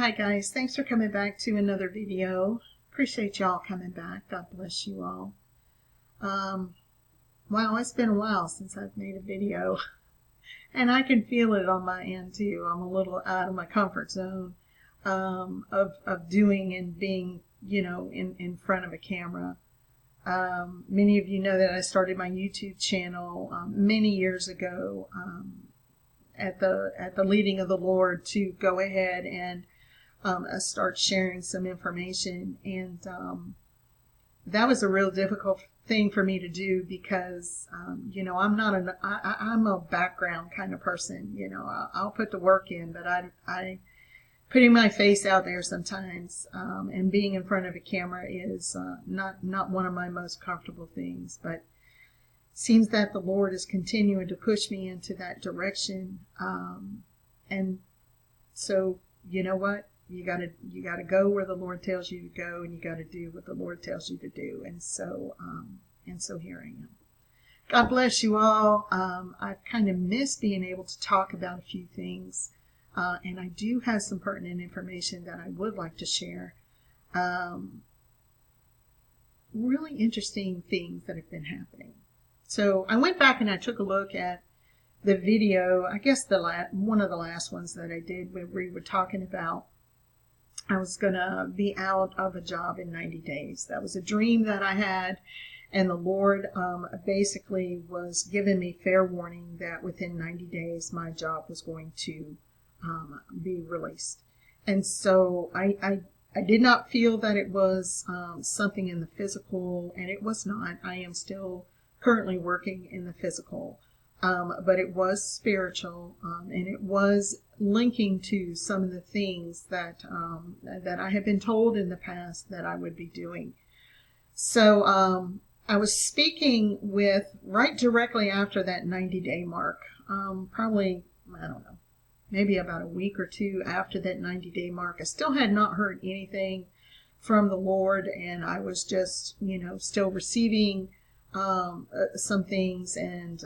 Hi guys, thanks for coming back to another video. Appreciate y'all coming back. God bless you all. Wow, it's been a while since I've made a video, and I can feel it on my end too. I'm a little out of my comfort zone of doing and being, in front of a camera. Many of you know that I started my YouTube channel many years ago at the leading of the Lord to go ahead and start sharing some information, and that was a real difficult thing for me to do because I'm a background kind of person. I'll put the work in, but I putting my face out there sometimes and being in front of a camera is not one of my most comfortable things, but it seems that the Lord is continuing to push me into that direction, and so you know what? You gotta go where the Lord tells you to go, and you gotta do what the Lord tells you to do. And so here I am. God bless you all. I've kind of missed being able to talk about a few things, and I do have some pertinent information that I would like to share. Really interesting things that have been happening. So I went back and I took a look at the video. I guess one of the last ones that I did, where we were talking about I was going to be out of a job in 90 days. That was a dream that I had, and the Lord basically was giving me fair warning that within 90 days my job was going to be released. And so I did not feel that it was something in the physical, and it was not. I am still currently working in the physical. But it was spiritual, and it was linking to some of the things that I had been told in the past that I would be doing. So I was speaking with right directly after that 90-day mark, probably, I don't know, maybe about a week or two after that 90-day mark. I still had not heard anything from the Lord, and I was just, still receiving some things, and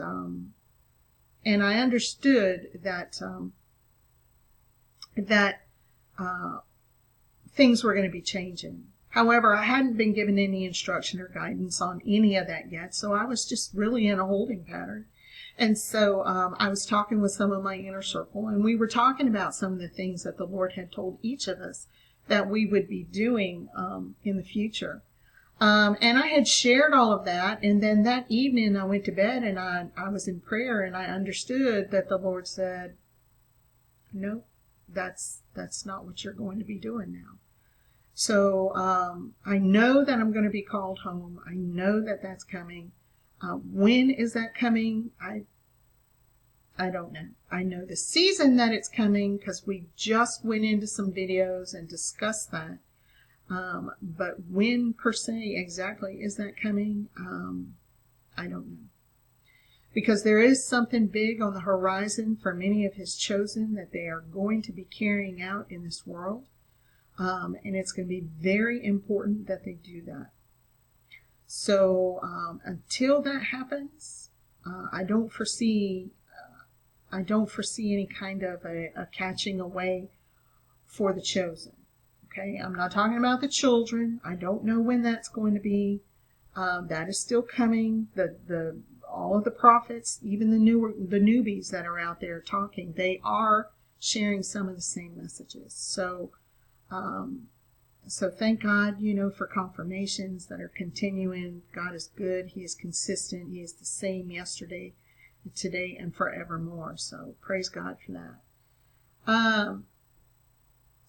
I understood that things were going to be changing. However, I hadn't been given any instruction or guidance on any of that yet, so I was just really in a holding pattern. And so I was talking with some of my inner circle, and we were talking about some of the things that the Lord had told each of us that we would be doing in the future. And I had shared all of that, and then that evening I went to bed and I was in prayer, and I understood that the Lord said, no, that's not what you're going to be doing now. So I know that I'm going to be called home. I know that that's coming. When is that coming? I don't know. I know the season that it's coming because we just went into some videos and discussed that. But when per se exactly is that coming? I don't know. Because there is something big on the horizon for many of his chosen that they are going to be carrying out in this world. And it's going to be very important that they do that. So until that happens, I don't foresee any kind of a catching away for the chosen. Okay, I'm not talking about the children. I don't know when that's going to be. That is still coming. All of the prophets, even the newbies that are out there talking, they are sharing some of the same messages. So thank God, for confirmations that are continuing. God is good. He is consistent. He is the same yesterday, today, and forevermore. So praise God for that.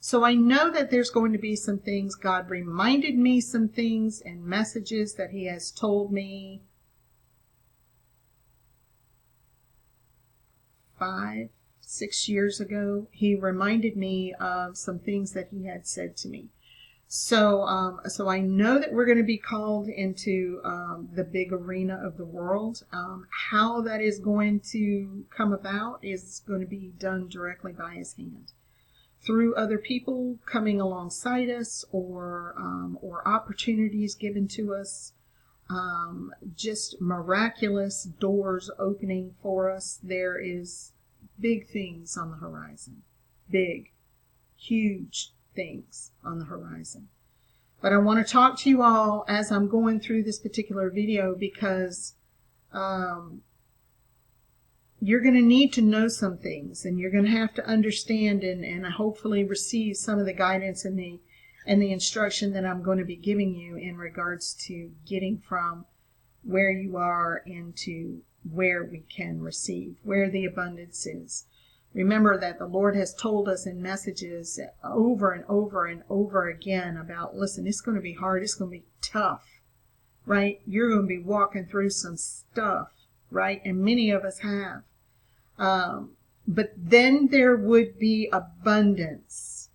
So I know that there's going to be some things. God reminded me some things and messages that he has told me 5-6 years ago. He reminded me of some things that he had said to me. So I know that we're going to be called into the big arena of the world. How that is going to come about is going to be done directly by his hand, through other people coming alongside us, or opportunities given to us, just miraculous doors opening for us. There is big things on the horizon, big, huge things on the horizon. But I want to talk to you all as I'm going through this particular video because you're going to need to know some things, and you're going to have to understand and hopefully receive some of the guidance and the instruction that I'm going to be giving you in regards to getting from where you are into where we can receive, where the abundance is. Remember that the Lord has told us in messages over and over and over again about, listen, it's going to be hard, it's going to be tough, right? You're going to be walking through some stuff, right? And many of us have. But then there would be abundance,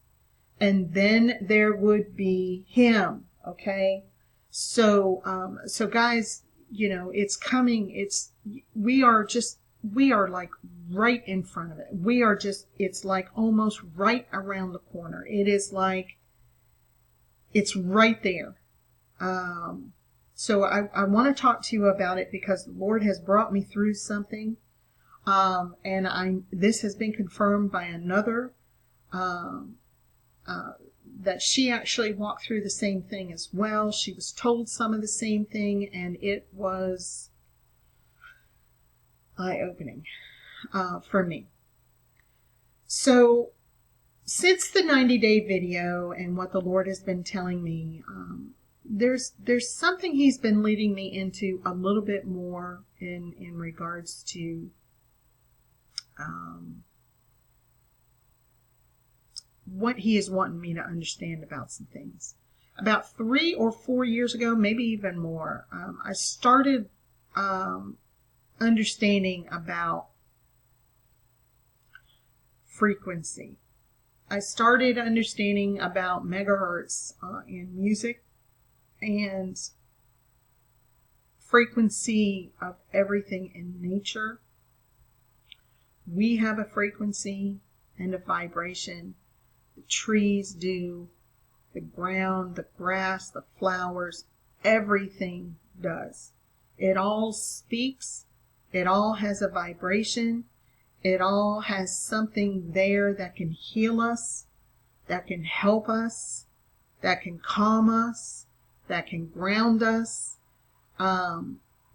and then there would be Him. Okay, so guys, it's coming. We are like right in front of it. It's like almost right around the corner. It is like it's right there. So I want to talk to you about it because the Lord has brought me through something. And this has been confirmed by another, that she actually walked through the same thing as well. She was told some of the same thing, and it was eye-opening, for me. So, since the 90-day video and what the Lord has been telling me, there's something He's been leading me into a little bit more in regards to what He is wanting me to understand about some things. About 3 or 4 years ago, maybe even more, I started understanding about frequency. I started understanding about megahertz in music and frequency of everything in nature. We have a frequency and a vibration. The trees do, the ground, the grass, the flowers, everything does. It all speaks. It all has a vibration. It all has something there that can heal us, that can help us, that can calm us, that can ground us.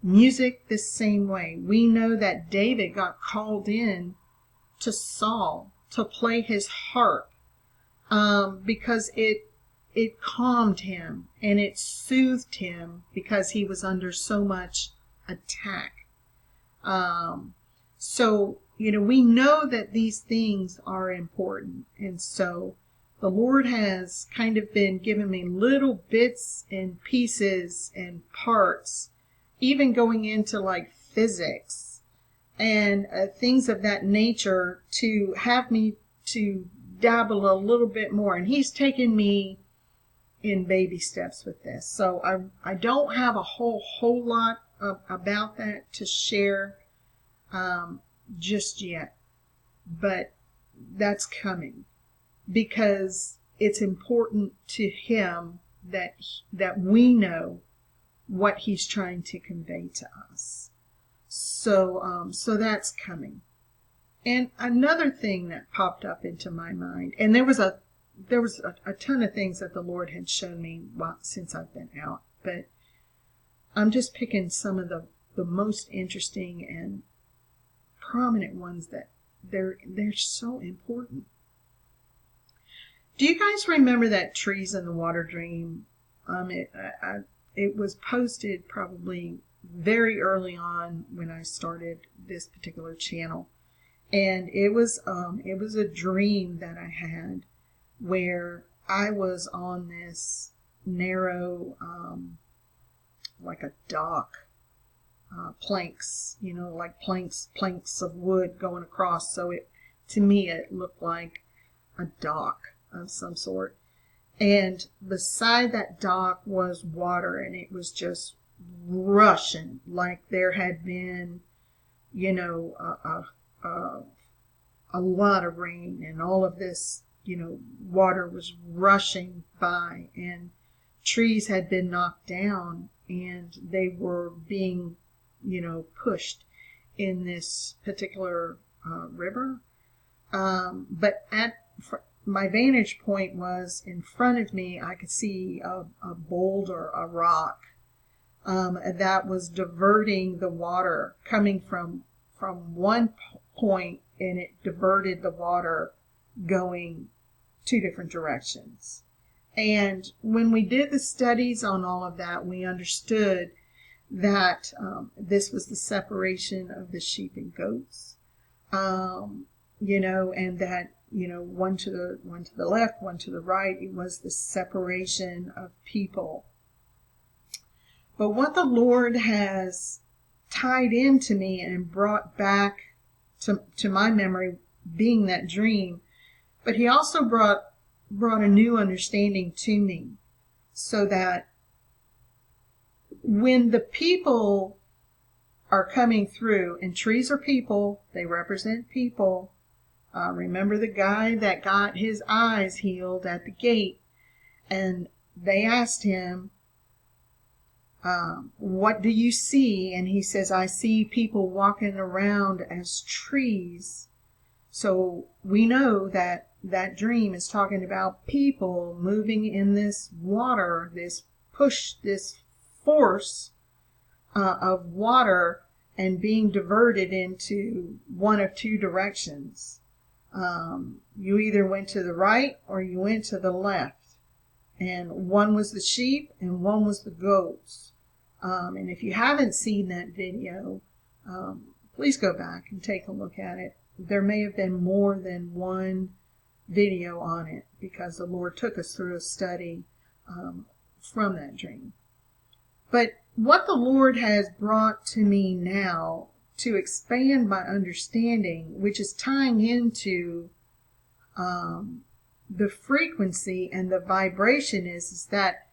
Music the same way. We know that David got called in to Saul to play his harp because it calmed him and it soothed him because he was under so much attack. So we know that these things are important, and so the Lord has kind of been giving me little bits and pieces and parts, even going into like physics and things of that nature, to have me to dabble a little bit more. And He's taken me in baby steps with this. So I don't have a whole lot about that to share just yet. But that's coming because it's important to Him that we know what He's trying to convey to us. So that's coming. And another thing that popped up into my mind, and there was a ton of things that the Lord had shown me since I've been out, but I'm just picking some of the most interesting and prominent ones that they're so important. Do you guys remember that Trees in the Water dream? It was posted probably very early on when I started this particular channel, and it was a dream that I had where I was on this narrow, like a dock, planks, like planks of wood going across. So to me, it looked like a dock of some sort. And beside that dock was water, and it was just rushing like there had been, a lot of rain, and all of this, water was rushing by, and trees had been knocked down, and they were being, pushed in this particular river. But my vantage point was in front of me. I could see a boulder, a rock, that was diverting the water coming from one point, and it diverted the water going two different directions. And when we did the studies on all of that, we understood that this was the separation of the sheep and goats, and that, one to the left, one to the right. It was the separation of people. But what the Lord has tied into me and brought back to my memory, being that dream, but he also brought a new understanding to me, so that when the people are coming through, and trees are people, they represent people. Remember the guy that got his eyes healed at the gate, and they asked him, what do you see? And he says, I see people walking around as trees. So we know that that dream is talking about people moving in this water, this push, this force of water, and being diverted into one of two directions. You either went to the right or you went to the left. And one was the sheep and one was the goats. And if you haven't seen that video, please go back and take a look at it. There may have been more than one video on it, because the Lord took us through a study from that dream. But what the Lord has brought to me now to expand my understanding, which is tying into the frequency and the vibration, is that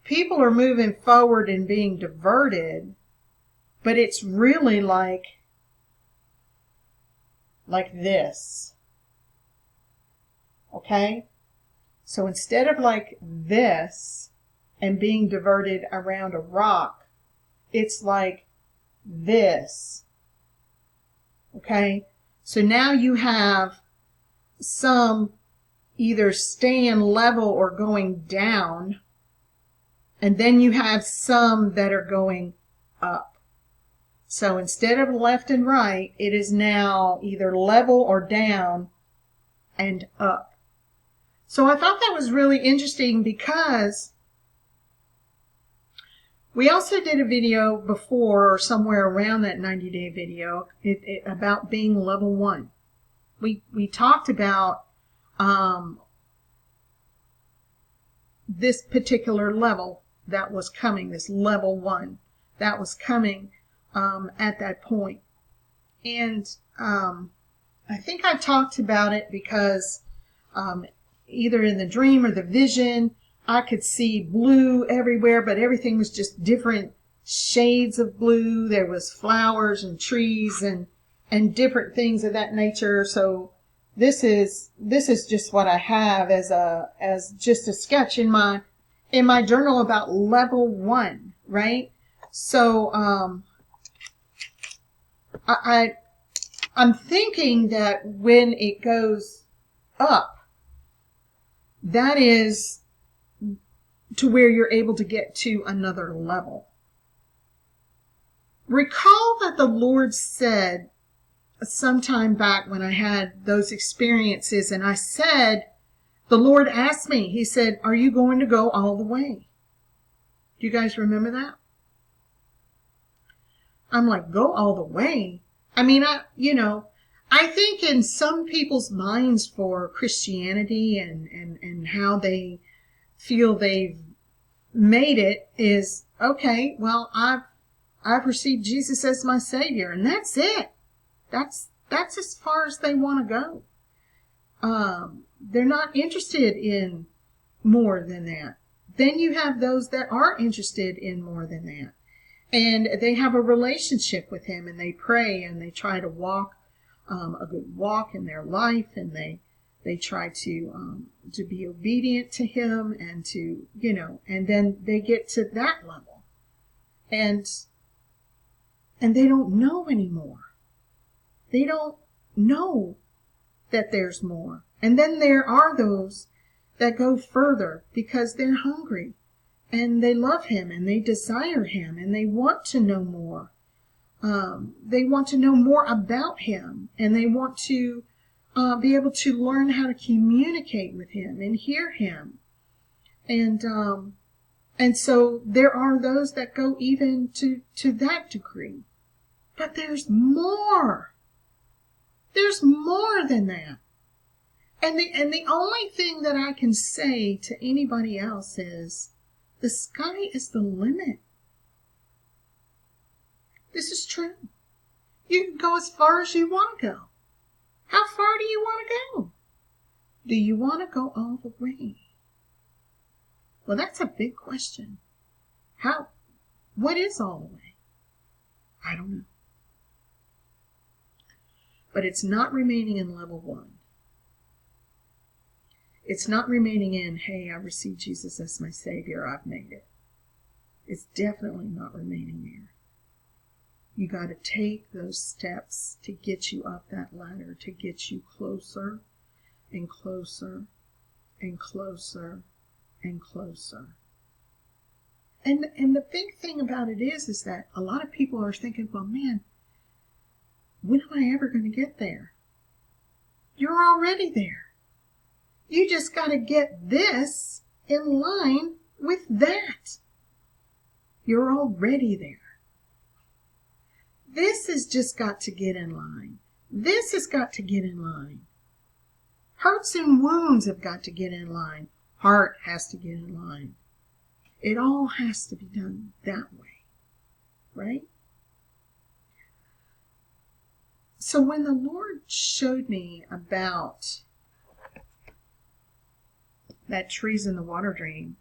people are moving forward and being diverted, but it's really like this. Okay? So instead of like this and being diverted around a rock, it's like this. Okay? So now you have some either staying level or going down, and then you have some that are going up. So instead of left and right, it is now either level or down and up. So I thought that was really interesting, because we also did a video before, or somewhere around that 90-day video, about being level 1. We talked about this particular level that was coming, this level 1 that was coming at that point. And I think I talked about it because either in the dream or the vision, I could see blue everywhere, but everything was just different shades of blue. There was flowers and trees and different things of that nature. So this is just what I have as just a sketch in my journal about level 1, right? So I'm thinking that when it goes up, that is to where you're able to get to another level. Recall that the Lord said some time back when I had those experiences, and I said, the Lord asked me, he said, are you going to go all the way? Do you guys remember that? I'm like, go all the way? I mean, I think in some people's minds for Christianity and how they feel they've made it is, okay, well, I've received Jesus as my Savior, and that's it. That's as far as they want to go. They're not interested in more than that. Then you have those that are interested in more than that. And they have a relationship with Him, and they pray, and they try to walk a good walk in their life, and they try to be obedient to Him, and to, and then they get to that level, and they don't know anymore. They don't know that there's more. And then there are those that go further because they're hungry and they love him and they desire him and they want to know more. They want to know more about him, and they want to be able to learn how to communicate with him and hear him. And so there are those that go even to that degree. But there's more. There's more than that. And the only thing that I can say to anybody else is the sky is the limit. This is true. You can go as far as you want to go. How far do you want to go? Do you want to go all the way? Well, that's a big question. What is all the way? I don't know. But it's not remaining in level 1. It's not remaining in, hey, I received Jesus as my Savior, I've made it. It's definitely not remaining there. You got to take those steps to get you up that ladder, to get you closer and closer and closer and closer. And the big thing about it is that a lot of people are thinking, well, man, when am I ever going to get there? You're already there. You just got to get this in line with that. You're already there. This has just got to get in line. This has got to get in line. Hurts and wounds have got to get in line. Heart has to get in line. It all has to be done that way, right? So when the Lord showed me about that trees in the water drain,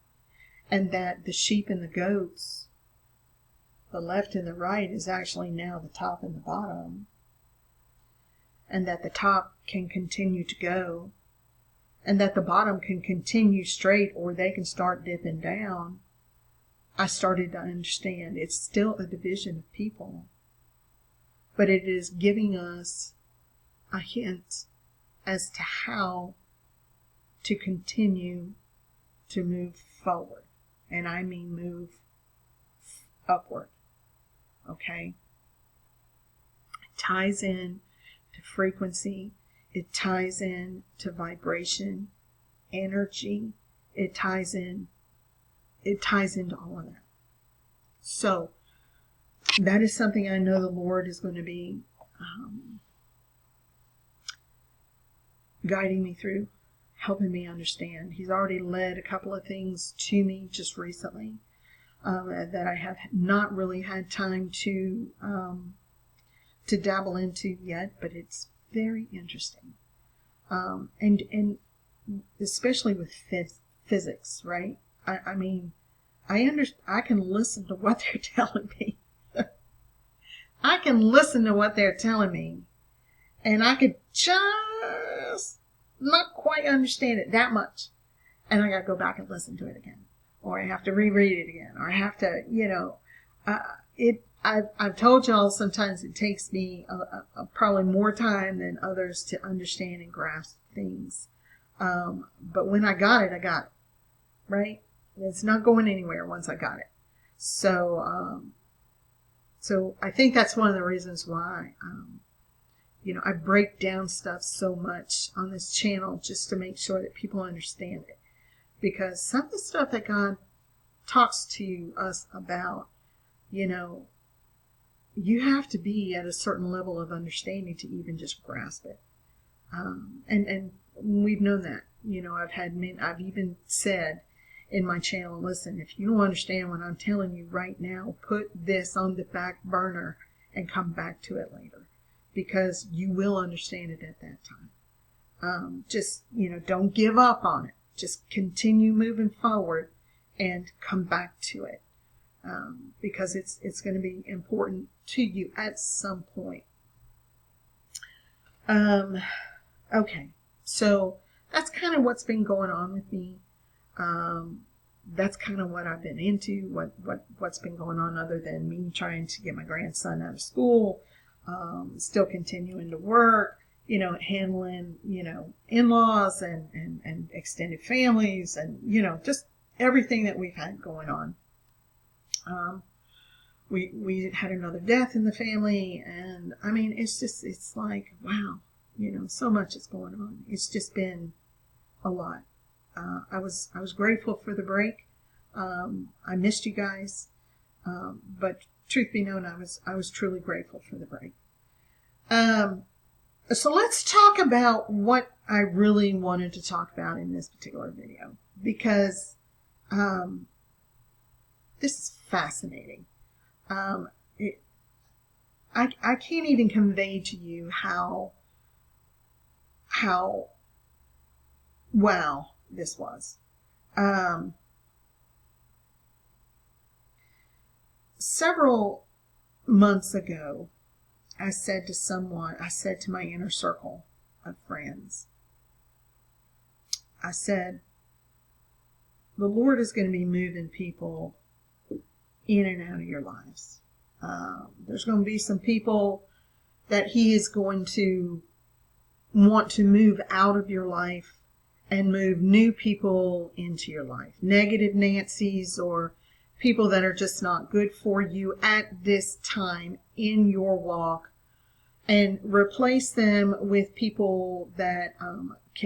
and that the sheep and the goats, the left and the right is actually now the top and the bottom, and that the top can continue to go, and that the bottom can continue straight or they can start dipping down, I started to understand it's still a division of people, but it is giving us a hint as to how to continue to move forward. And I mean move upward. Okay? It ties in to frequency. It ties in to vibration, energy. It ties into all of that. So that is something I know the Lord is going to be guiding me through, helping me understand. He's already led a couple of things to me just recently that I have not really had time to dabble into yet, but it's very interesting. And especially with physics, right? I mean, I can listen to what they're telling me. I can listen to what they're telling me, and I could just not quite understand it that much. And I got to go back and listen to it again, or I have to reread it again, or I have to, I've told y'all sometimes it takes me probably more time than others to understand and grasp things. But when I got it, right? It's not going anywhere once I got it. So I think that's one of the reasons why, I break down stuff so much on this channel just to make sure that people understand it. Because some of the stuff that God talks to us about, you have to be at a certain level of understanding to even just grasp it. And we've known that. I've even said in my channel, listen, if you don't understand what I'm telling you right now, put this on the back burner and come back to it later, because you will understand it at that time. Don't give up on it. Just continue moving forward and come back to it, because it's going to be important to you at some point. Okay, so that's kind of what's been going on with me. That's kind of what I've been into, what's been going on, other than me trying to get my grandson out of school, still continuing to work, handling, in-laws and extended families and, just everything that we've had going on. We had another death in the family, and I mean, it's like, wow, so much is going on. It's just been a lot. I was grateful for the break. I missed you guys, but truth be known, I was truly grateful for the break. So let's talk about what I really wanted to talk about in this particular video, because this is fascinating. I can't even convey to you how wow this was. Several months ago, I said to my inner circle of friends, I said, the Lord is going to be moving people in and out of your lives. There's going to be some people that He is going to want to move out of your life and move new people into your life. Negative Nancy's, or people that are just not good for you at this time in your walk, and replace them with people that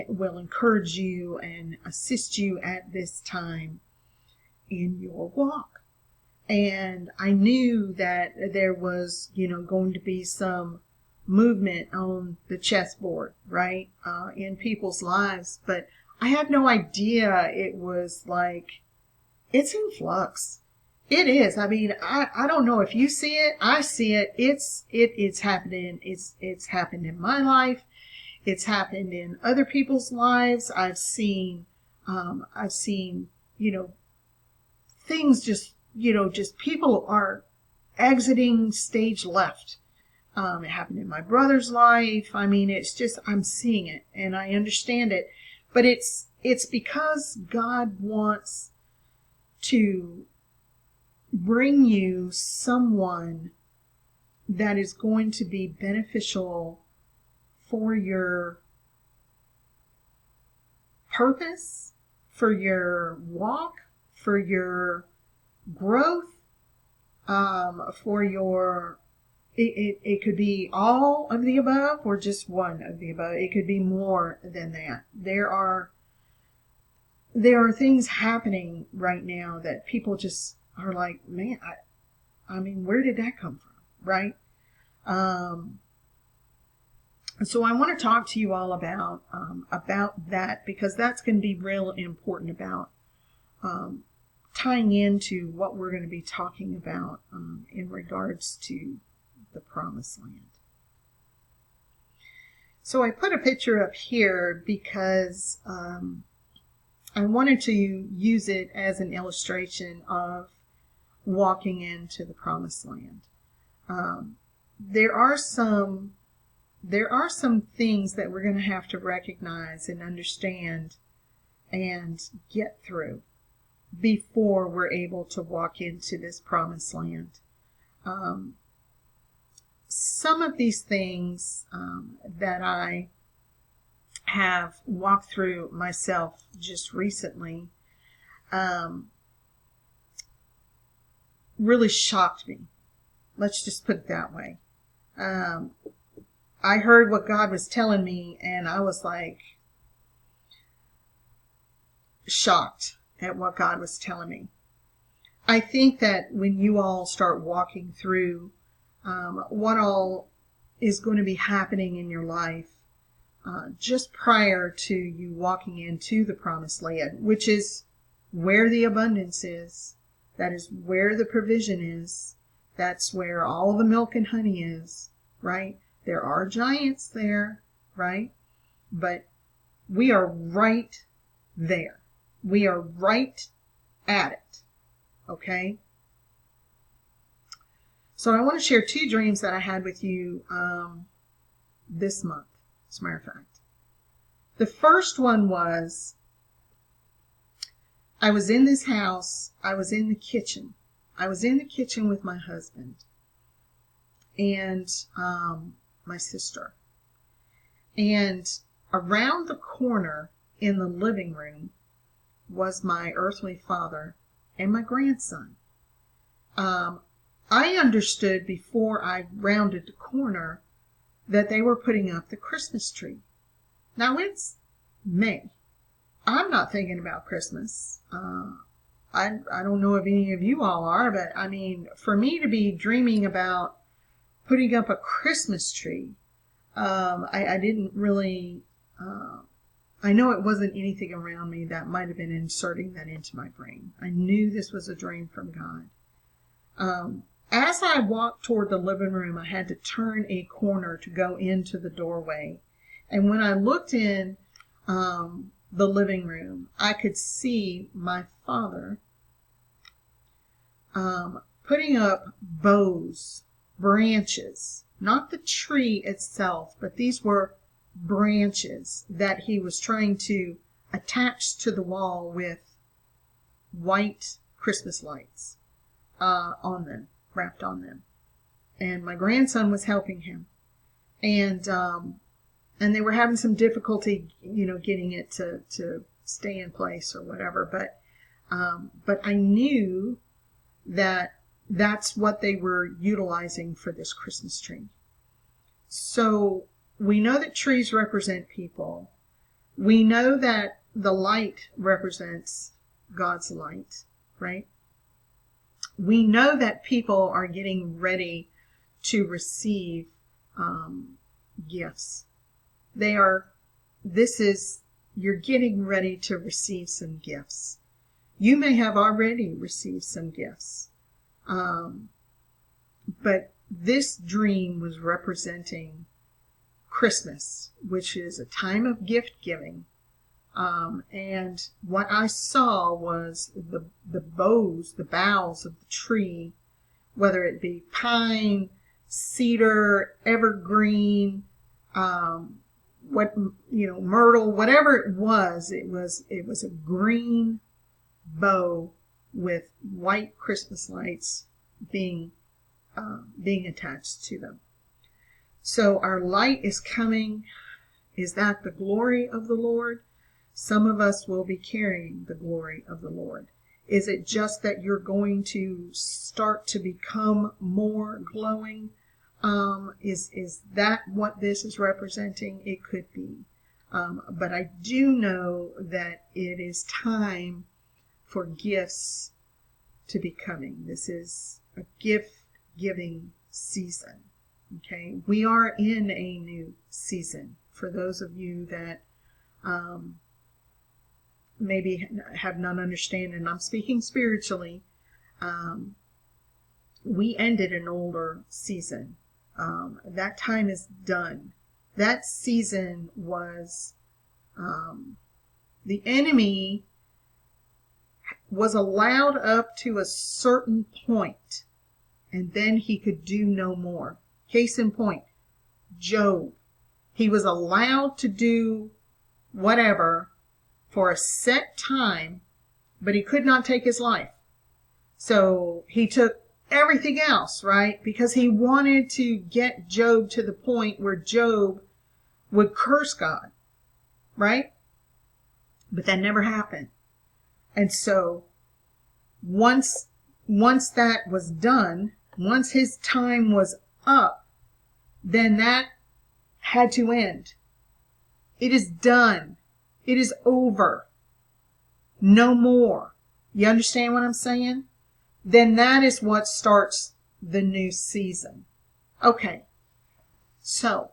will encourage you and assist you at this time in your walk. And I knew that there was, going to be some movement on the chessboard, right, in people's lives. But I had no idea it was like, it's in flux. It is. I mean, I don't know if you see it. I see it. It's happening. It's happened in my life. It's happened in other people's lives. I've seen, things just people are exiting stage left. It happened in my brother's life. I mean, it's just, I'm seeing it and I understand it, but it's because God wants to bring you someone that is going to be beneficial for your purpose, for your walk, for your growth, for your, it could be all of the above or just one of the above. It could be more than that. There are things happening right now that people just are like, man, I mean, where did that come from, right? So I want to talk to you all about that, because that's going to be real important about tying into what we're going to be talking about in regards to the promised land. So I put a picture up here because I wanted to use it as an illustration of walking into the promised land. There are some things that we're going to have to recognize and understand and get through before we're able to walk into this promised land. Some of these things that I have walked through myself just recently really shocked me. Let's just put it that way. I heard what God was telling me, and I was like shocked at what God was telling me. I think that when you all start walking through what all is going to be happening in your life just prior to you walking into the promised land, which is where the abundance is, that is where the provision is, that's where all the milk and honey is, right? There are giants there, right? But we are right there. We are right at it, okay? So I want to share 2 dreams that I had with you this month, as a matter of fact. The first one was, I was in this house, I was in the kitchen. I was in the kitchen with my husband and my sister. And around the corner in the living room was my earthly father and my grandson. I understood before I rounded the corner that they were putting up the Christmas tree. Now it's May. I'm not thinking about Christmas. I don't know if any of you all are, but I mean, for me to be dreaming about putting up a Christmas tree, I didn't really, I know it wasn't anything around me that might have been inserting that into my brain. I knew this was a dream from God. As I walked toward the living room, I had to turn a corner to go into the doorway. And when I looked in the living room, I could see my father putting up boughs, branches, not the tree itself, but these were branches that he was trying to attach to the wall with white Christmas lights on them, wrapped on them. And my grandson was helping him. And they were having some difficulty, getting it to stay in place or whatever. But I knew that that's what they were utilizing for this Christmas tree. So we know that trees represent people. We know that the light represents God's light, right? We know that people are getting ready to receive gifts. You're getting ready to receive some gifts. You may have already received some gifts. But this dream was representing Christmas, which is a time of gift giving. And what I saw was the boughs of the tree, whether it be pine, cedar, evergreen, myrtle, whatever it was a green bow with white Christmas lights being attached to them. So our light is coming. Is that the glory of the Lord? Some of us will be carrying the glory of the Lord. Is it just that you're going to start to become more glowing? Is that what this is representing? It could be. But I do know that it is time for gifts to be coming. This is a gift-giving season. Okay? We are in a new season. For those of you that maybe have not understand, and I'm speaking spiritually, we ended an older season. That time is done. That season was, the enemy was allowed up to a certain point, and then he could do no more. Case in point, Job. He was allowed to do whatever for a set time, but he could not take his life. So he took everything else, right? Because he wanted to get Job to the point where Job would curse God, right? But that never happened. And so once that was done, once his time was up, then that had to end. It is done. It is over. No more. You understand what I'm saying? Then that is what starts the new season. Okay. So,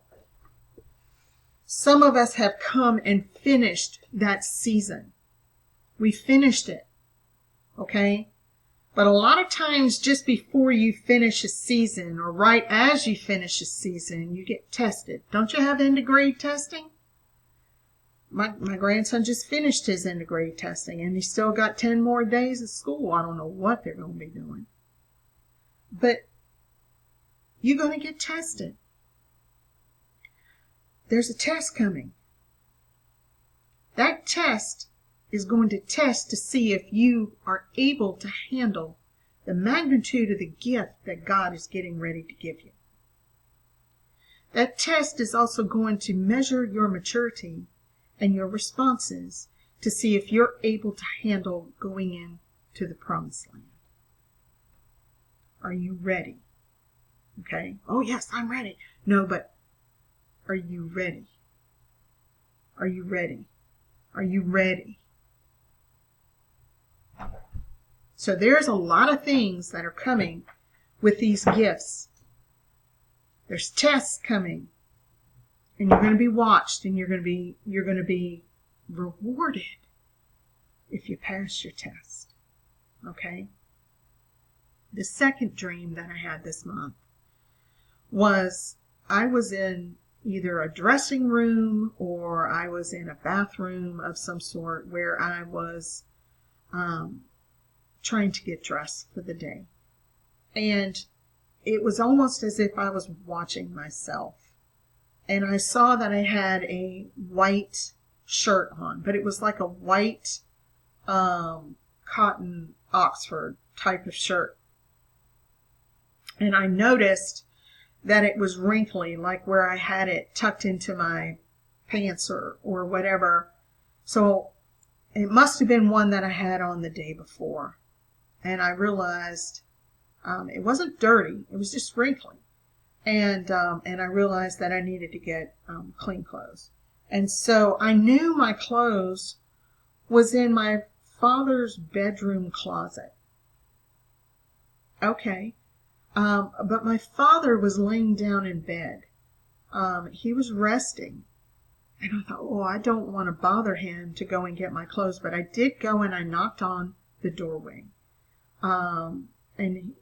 some of us have come and finished that season. We finished it. Okay? But a lot of times just before you finish a season, or right as you finish a season, you get tested. Don't you have end of grade testing? My grandson just finished his end of grade testing, and he's still got 10 more days of school. I don't know what they're going to be doing. But you're going to get tested. There's a test coming. That test is going to test to see if you are able to handle the magnitude of the gift that God is getting ready to give you. That test is also going to measure your maturity and your responses to see if you're able to handle going into the promised land. Are you ready? Okay. Oh, yes, I'm ready. No, but are you ready? Are you ready? Are you ready? So there's a lot of things that are coming with these gifts. There's tests coming, and you're going to be watched, and you're going to be rewarded if you pass your test. Okay? The second dream that I had this month was I was in either a dressing room or I was in a bathroom of some sort where I was trying to get dressed for the day. And it was almost as if I was watching myself. And I saw that I had a white shirt on, but it was like a white cotton Oxford type of shirt. And I noticed that it was wrinkly, like where I had it tucked into my pants or whatever. So it must have been one that I had on the day before. And I realized it wasn't dirty, it was just wrinkly. And I realized that I needed to get clean clothes. And so I knew my clothes was in my father's bedroom closet. Okay. But my father was laying down in bed. He was resting. And I thought, oh, I don't want to bother him to go and get my clothes. But I did go and I knocked on the doorway. And,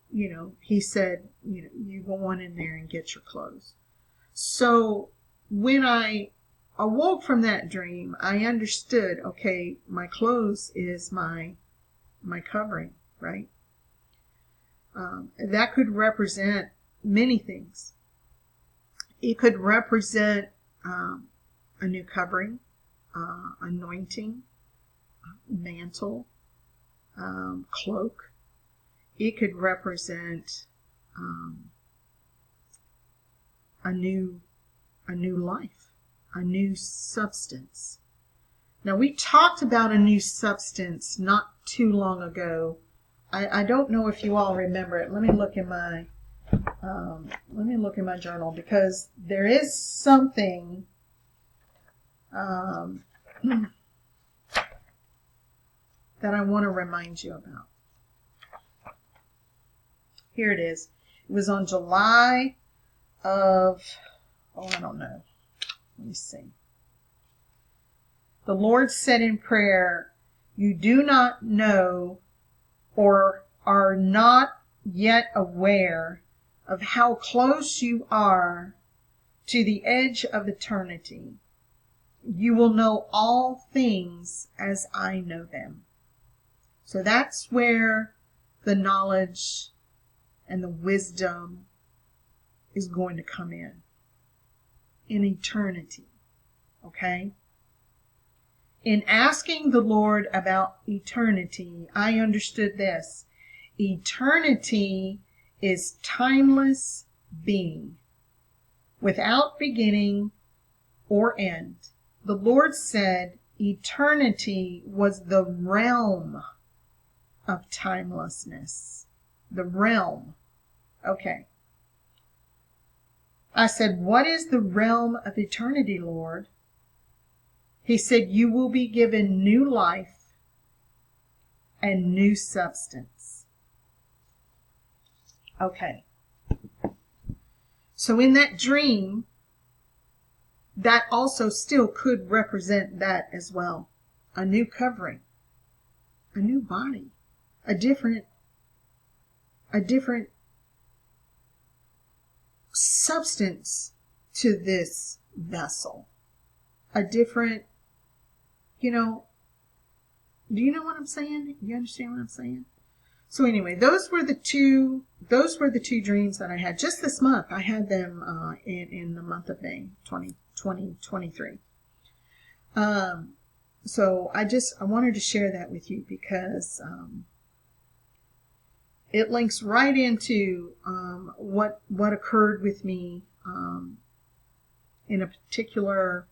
he said, you go on in there and get your clothes. So when I awoke from that dream, I understood, okay, my clothes is my covering, right? That could represent many things. It could represent a new covering, anointing, mantle, cloak. It could represent a new life, a new substance. Now, we talked about a new substance not too long ago. I don't know if you all remember it. Let me look in my journal, because there is something that I want to remind you about. Here it is. It was on July of, I don't know. Let me see. The Lord said in prayer, you do not know or are not yet aware of how close you are to the edge of eternity. You will know all things as I know them. So that's where the knowledge and the wisdom is going to come in eternity. Okay? In asking the Lord about eternity, I understood this. Eternity is timeless being, without beginning or end. The Lord said eternity was the realm of timelessness. The realm. Okay. I said, what is the realm of eternity, Lord? He said, you will be given new life and new substance. Okay. So in that dream, that also still could represent that as well. A new covering, a new body, a different substance to this vessel, a different, do you know what I'm saying? You understand what I'm saying? So anyway, those were the two dreams that I had just this month. I had them in the month of May 2023. So I wanted to share that with you because it links right into what occurred with me in a particular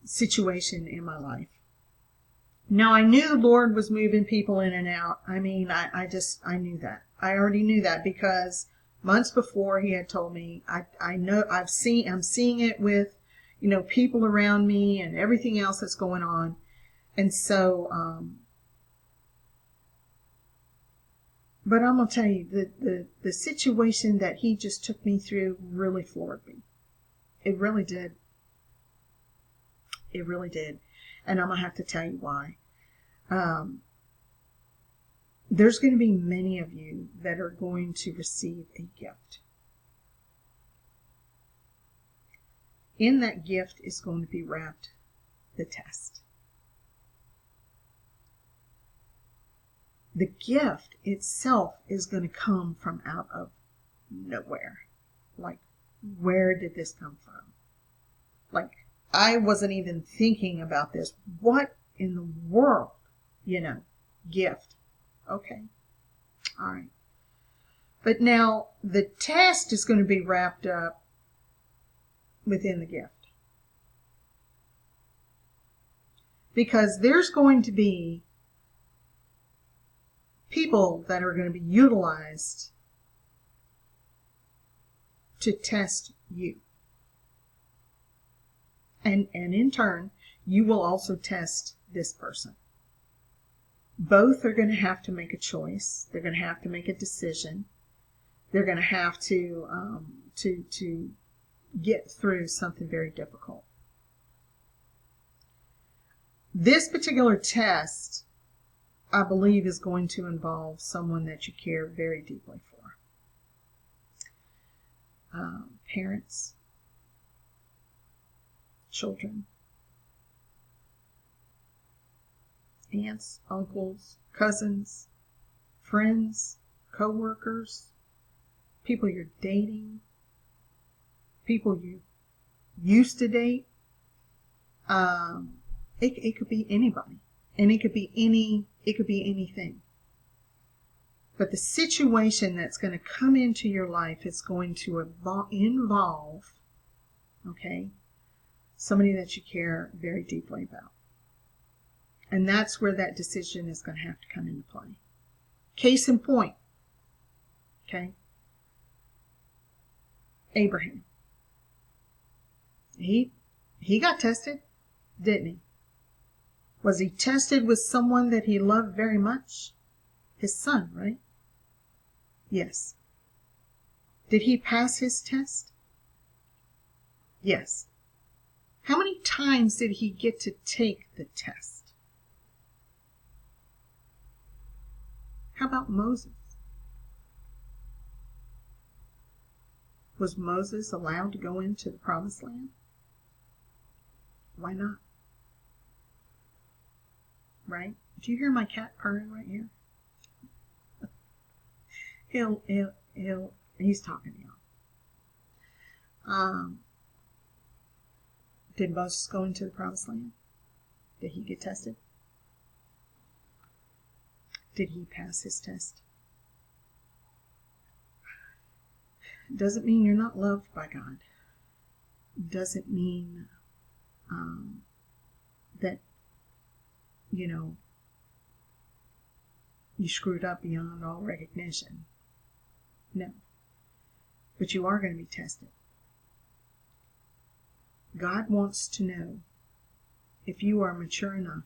situation in my life. Now, I knew the Lord was moving people in and out. I mean, I knew that. I already knew that because months before He had told me. I'm seeing it with, people around me and everything else that's going on. And so, but I'm going to tell you, the situation that He just took me through really floored me. It really did. It really did. And I'm going to have to tell you why. There's going to be many of you that are going to receive a gift. In that gift is going to be wrapped the test. The gift itself is going to come from out of nowhere. Like, where did this come from? Like, I wasn't even thinking about this. What in the world? Gift. Okay. All right. But now the test is going to be wrapped up within the gift. Because there's going to be people that are going to be utilized to test you. And in turn, you will also test this person. Both are going to have to make a choice. They're going to have to make a decision. They're going to have to get through something very difficult. This particular test, I believe, is going to involve someone that you care very deeply for. Parents, children, aunts, uncles, cousins, friends, co-workers, people you're dating, people you used to date. It could be anybody, and it could be anything. But the situation that's going to come into your life is going to involve, somebody that you care very deeply about. And that's where that decision is going to have to come into play. Case in point, Abraham. He got tested, didn't he? Was he tested with someone that he loved very much? His son, right? Yes. Did he pass his test? Yes. How many times did he get to take the test? How about Moses? Was Moses allowed to go into the promised land? Why not? Right? Do you hear my cat purring right here? He's talking to y'all. Did Moses go into the promised land? Did he get tested? Did he pass his test? Doesn't mean you're not loved by God. Doesn't mean that, you screwed up beyond all recognition. No. But you are going to be tested. God wants to know if you are mature enough.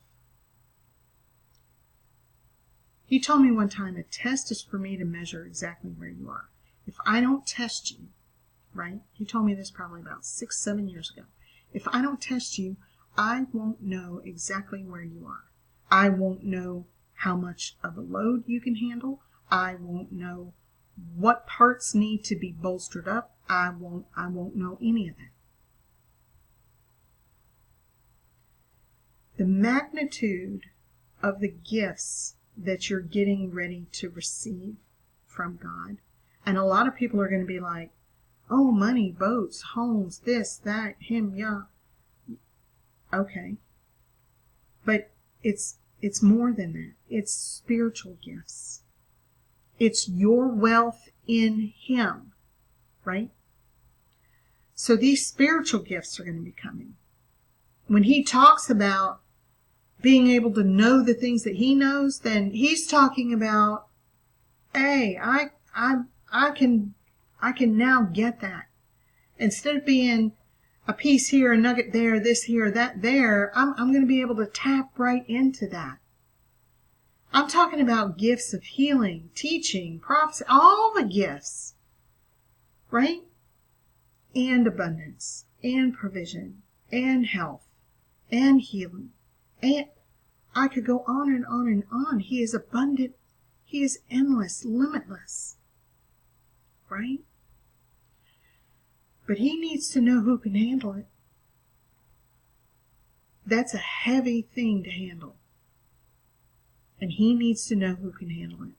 He told me one time, a test is for me to measure exactly where you are. If I don't test you, right? He told me this probably about 6-7 years ago. If I don't test you, I won't know exactly where you are. I won't know how much of a load you can handle. I won't know what parts need to be bolstered up. I won't know any of that. The magnitude of the gifts that you're getting ready to receive from God. And a lot of people are going to be like, oh, money, boats, homes, this, that, him, yeah. Okay. But it's more than that. It's spiritual gifts. It's your wealth in Him, right? So these spiritual gifts are going to be coming. When he talks about being able to know the things that he knows, then he's talking about, hey, I can now get that. Instead of being a piece here, a nugget there, this here, that there, I'm going to be able to tap right into that. I'm talking about gifts of healing, teaching, prophecy, all the gifts, right? And abundance, and provision, and health, and healing. And I could go on and on and on. He is abundant. He is endless, limitless, right? But he needs to know who can handle it. That's a heavy thing to handle. And he needs to know who can handle it.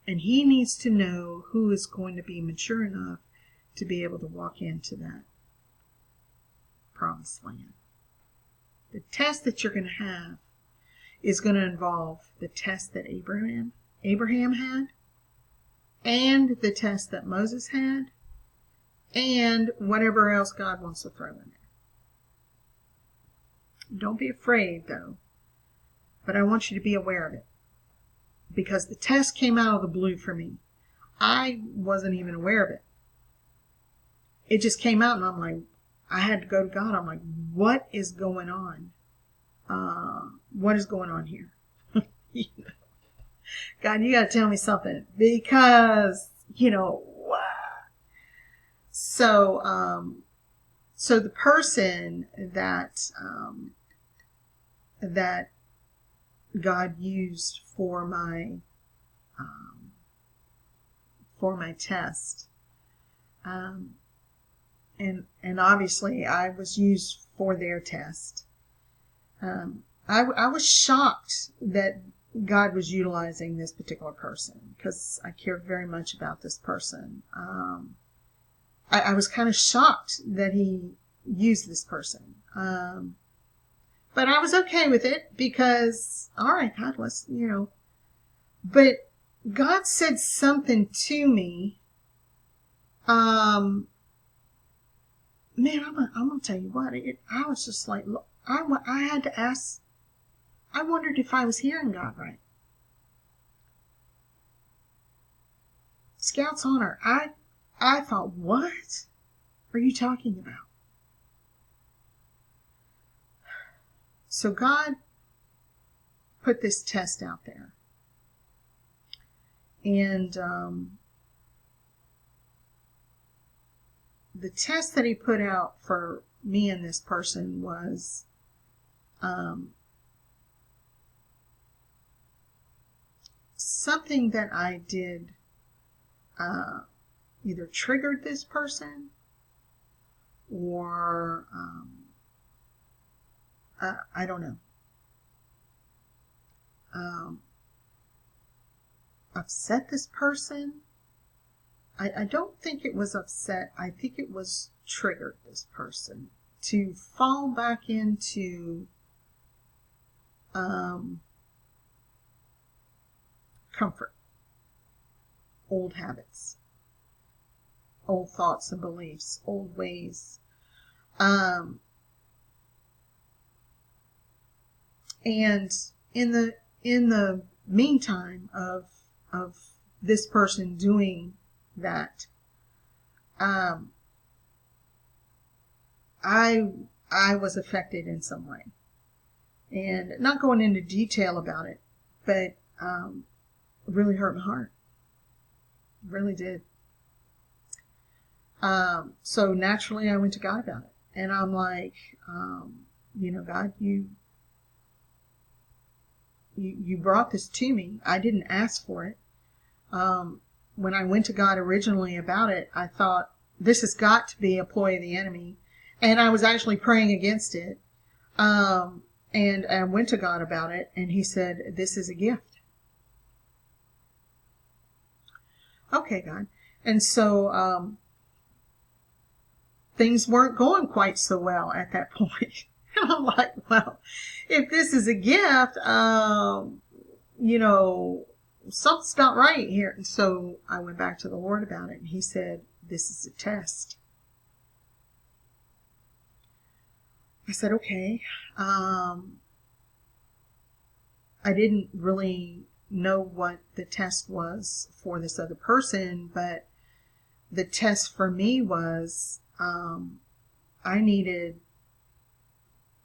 And he needs to know who is going to be mature enough to be able to walk into that promised land. The test that you're going to have is going to involve the test that Abraham had, and the test that Moses had, and whatever else God wants to throw in there. Don't be afraid, though, but I want you to be aware of it, because the test came out of the blue for me. I wasn't even aware of it. It just came out, and I'm like, I had to go to God. I'm like, what is going on? What is going on here? God, you got to tell me something, because, So the person that God used for my test, and obviously I was used for their test. I was shocked that God was utilizing this particular person, because I cared very much about this person. I was kind of shocked that he used this person. But I was okay with it, because, all right, God, let's, But God said something to me. Man, I'm going to tell you what. I was just like, look, I had to ask. I wondered if I was hearing God right. Scout's honor. I thought, what are you talking about? So God put this test out there. And the test that he put out for me and this person was something that I did either triggered this person, or I don't know, upset this person. I don't think it was upset. I think it was triggered this person to fall back into comfort, old habits, old thoughts and beliefs, old ways. And in the meantime of this person doing that, I was affected in some way, and not going into detail about it, but it really hurt my heart. It really did. So naturally I went to God about it, and I'm like, God, you brought this to me. I didn't ask for it. When I went to God originally about it, I thought, this has got to be a ploy of the enemy. And I was actually praying against it. And I went to God about it, and he said, this is a gift. Okay, God. And so things weren't going quite so well at that point. And I'm like, well, if this is a gift, something's not right here. And so I went back to the Lord about it, and he said, this is a test. I said, okay. I didn't really know what the test was for this other person, but the test for me was I needed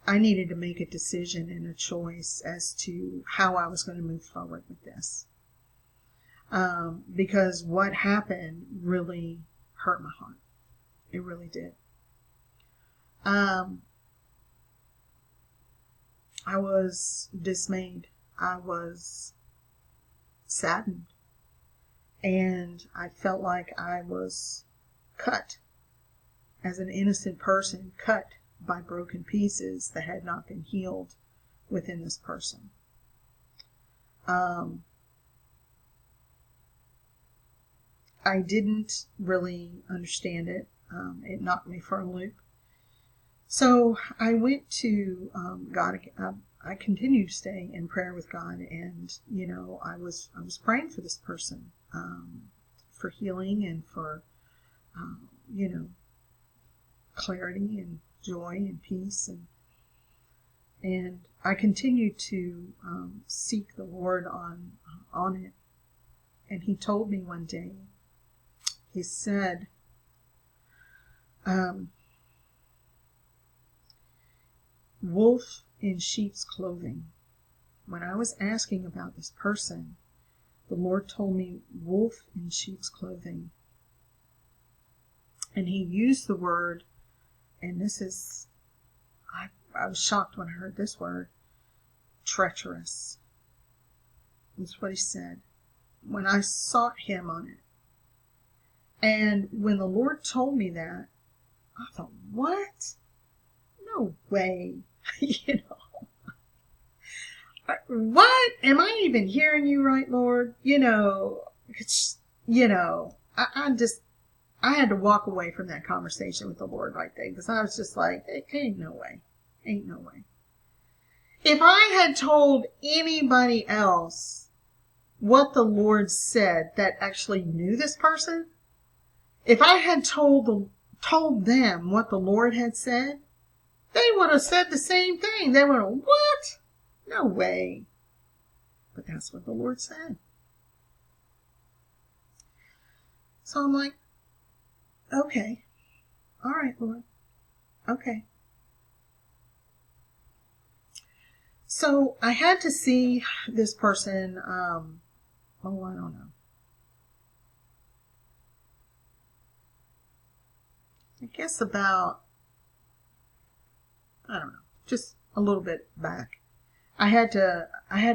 to make a decision and a choice as to how I was going to move forward with this. Because what happened really hurt my heart. It really did. I was dismayed. I was saddened. And I felt like I was cut as an innocent person, cut by broken pieces that had not been healed within this person. I didn't really understand it. It knocked me for a loop. So I went to God. I continued to stay in prayer with God, and I was praying for this person, for healing and for clarity and joy and peace, and I continued to seek the Lord on it. And He told me one day. He said, wolf in sheep's clothing. When I was asking about this person, the Lord told me wolf in sheep's clothing. And He used the word, and this is, I was shocked when I heard this word, treacherous. That's what He said when I sought Him on it. And when the Lord told me that, I thought, what? No way. What? Am I even hearing you right, Lord? I had to walk away from that conversation with the Lord right there, because I was just like, ain't no way. Ain't no way. If I had told anybody else what the Lord said that actually knew this person, if I had told them what the Lord had said, they would have said the same thing. They would have, what? No way. But that's what the Lord said. So I'm like, okay. All right, Lord. Okay. So I had to see this person, I don't know. I guess about, I don't know, just a little bit back. I had to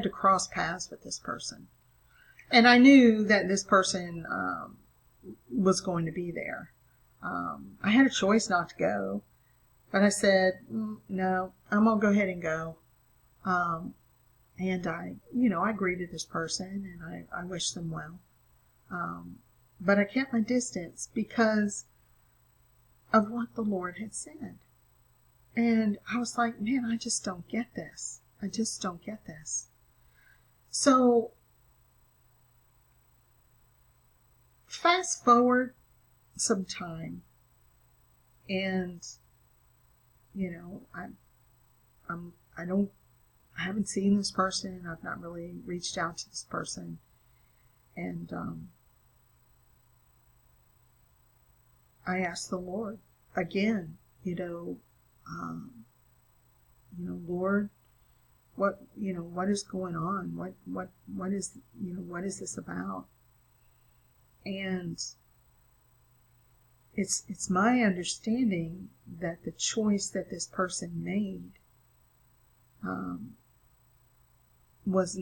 cross paths with this person. And I knew that this person was going to be there. I had a choice not to go, but I said, no, I'm going to go ahead and go. And I greeted this person, and I wished them well. But I kept my distance because of what the Lord had said. And I was like, man, I just don't get this. I just don't get this. So fast forward some time, and I haven't seen this person. I've not really reached out to this person, and I asked the Lord again, Lord, what is going on? What is this about? And it's my understanding that the choice that this person made was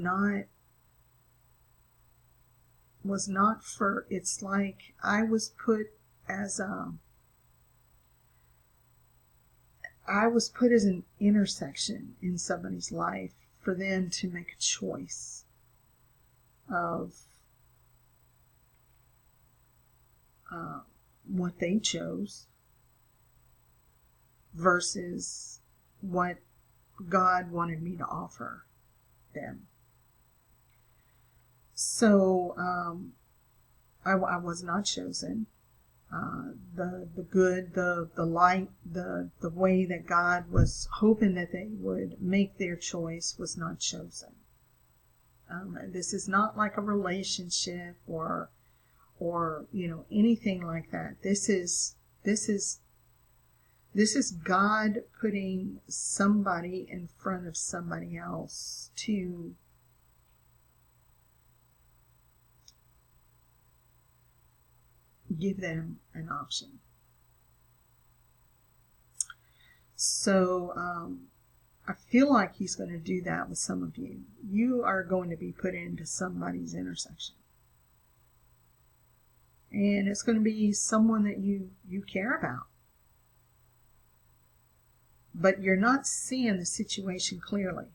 not for, it's like I was put as an intersection in somebody's life for them to make a choice of what they chose versus what God wanted me to offer them. So I was not chosen. the good, the light, the way that God was hoping that they would make their choice was not chosen. This is not like a relationship or anything like that. This is God putting somebody in front of somebody else to give them an option. So I feel like he's going to do that with some of you. You are going to be put into somebody's intersection. And it's going to be someone that you care about. But you're not seeing the situation clearly.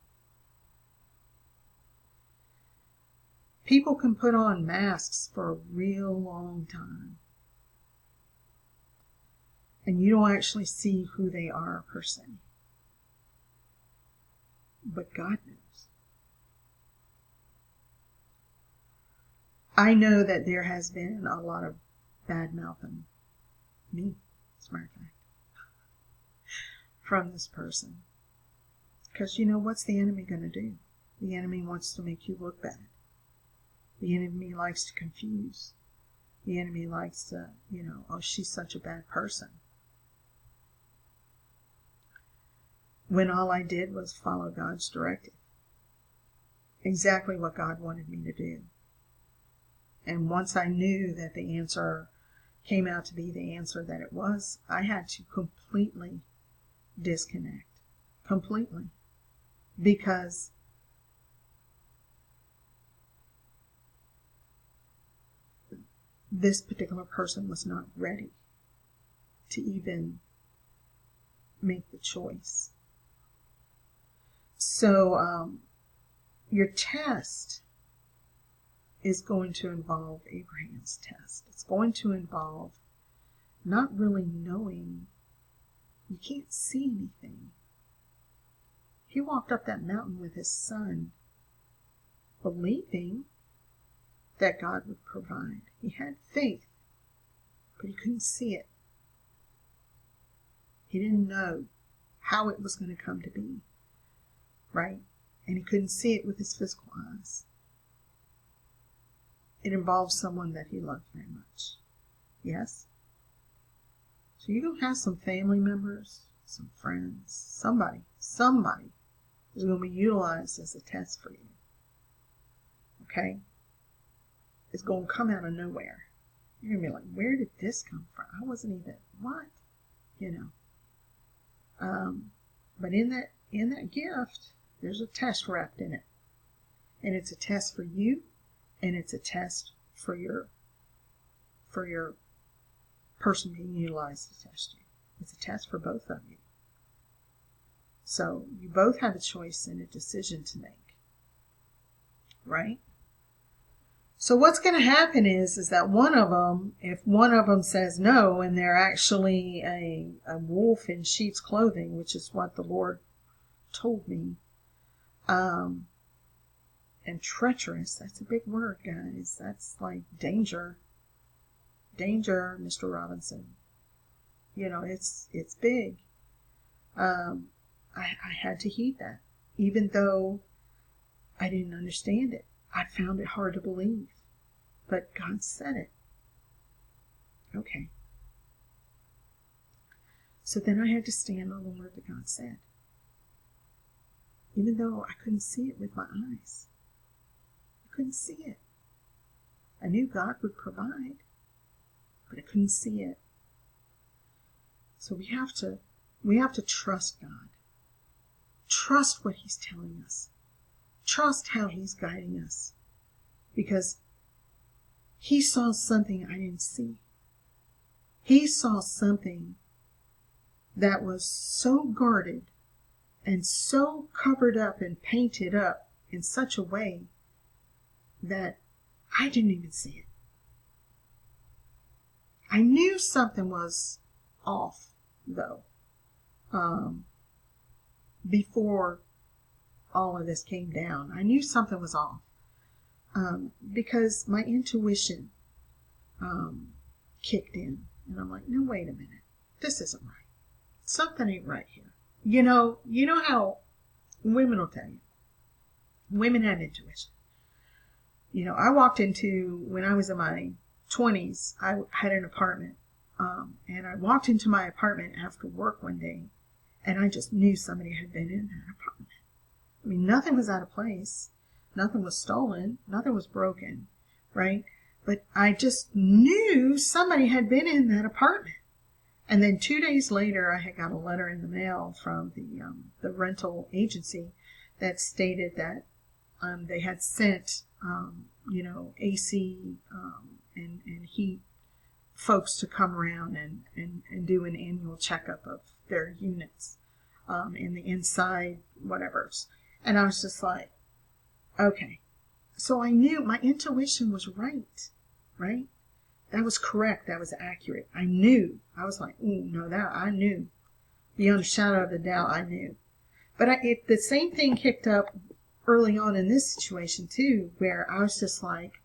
People can put on masks for a real long time. And you don't actually see who they are per se. But God knows. I know that there has been a lot of bad mouthing me, as a matter of fact, from this person. Because what's the enemy going to do? The enemy wants to make you look bad. The enemy likes to confuse. The enemy likes to, oh, she's such a bad person. When all I did was follow God's directive. Exactly what God wanted me to do. And once I knew that the answer came out to be the answer that it was, I had to completely disconnect. Completely. Because this particular person was not ready to even make the choice. So your test is going to involve Abraham's test. It's going to involve not really knowing. You can't see anything. He walked up that mountain with his son, believing that God would provide. He had faith, but he couldn't see it. He didn't know how it was going to come to be, right? And he couldn't see it with his physical eyes. It involves someone that he loved very much. Yes? So you're going to have some family members, some friends, somebody is going to be utilized as a test for you. Okay? It's going to come out of nowhere. You're going to be like, where did this come from? I wasn't even, what? But in that gift, there's a test wrapped in it. And it's a test for you, and it's a test for your person being utilized to test you. It's a test for both of you. So you both have a choice and a decision to make. Right? So what's going to happen is that if one of them says no, and they're actually a wolf in sheep's clothing, which is what the Lord told me, and treacherous, that's a big word, guys. That's like danger. Danger, Mr. Robinson. It's big. I had to heed that, even though I didn't understand it. I found it hard to believe, but God said it. Okay. So then I had to stand on the word that God said, even though I couldn't see it with my eyes. I couldn't see it. I knew God would provide, but I couldn't see it. So we have to trust God. Trust what He's telling us. Trust how He's guiding us. Because He saw something I didn't see. He saw something that was so guarded and so covered up and painted up in such a way that I didn't even see it. I knew something was off, though, before all of this came down. I knew something was off because my intuition kicked in. And I'm like, no, wait a minute. This isn't right. Something ain't right here. You know how women will tell you. Women have intuition. I walked into, when I was in my 20s, I had an apartment. And I walked into my apartment after work one day, and I just knew somebody had been in that apartment. I mean, nothing was out of place. Nothing was stolen. Nothing was broken, right? But I just knew somebody had been in that apartment. And then 2 days later, I had got a letter in the mail from the rental agency that stated that they had sent, AC and heat folks to come around and do an annual checkup of their units in the inside whatevers. And I was just like, okay. So I knew my intuition was right? That was correct. That was accurate. I knew. I was like, ooh, no, that I knew. Beyond a shadow of a doubt, I knew. But the same thing kicked up early on in this situation too, where I was just like,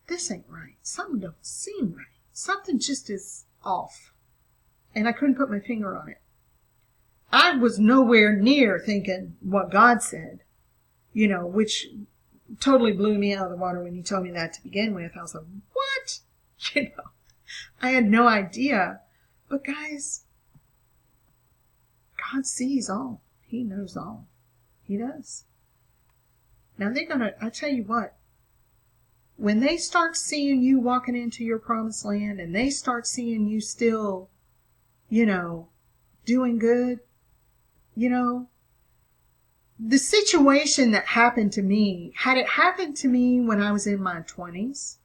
this ain't right. Something don't seem right. Something just is off. And I couldn't put my finger on it. I was nowhere near thinking what God said, which totally blew me out of the water when he told me that to begin with. I was like, what? I had no idea. But guys, God sees all. He knows all. He does. Now I tell you what, when they start seeing you walking into your promised land and they start seeing you still, doing good, the situation that happened to me, had it happened to me when I was in my 20s,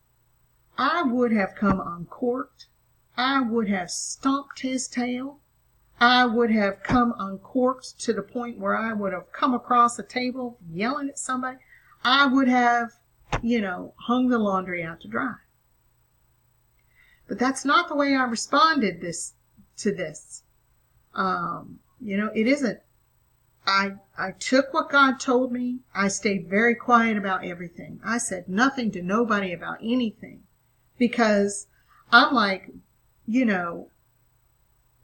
I would have come uncorked. I would have stomped his tail. I would have come uncorked to the point where I would have come across the table yelling at somebody. I would have, hung the laundry out to dry. But that's not the way I responded to this. It isn't. I took what God told me. I stayed very quiet about everything. I said nothing to nobody about anything because I'm like,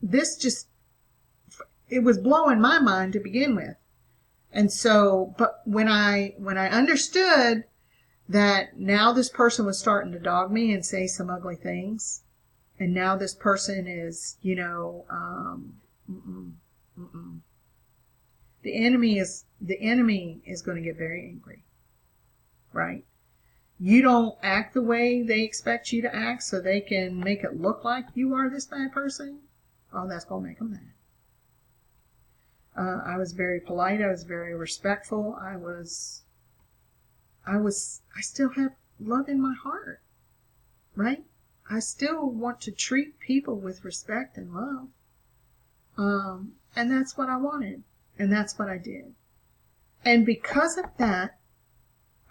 this just, it was blowing my mind to begin with. And so, but when I understood that now this person was starting to dog me and say some ugly things, and now this person is, the enemy is going to get very angry, right? You don't act the way they expect you to act so they can make it look like you are this bad person. Oh, that's going to make them mad. I was very polite. I was very respectful. I still have love in my heart, right? I still want to treat people with respect and love. And that's what I wanted. And that's what I did. And because of that,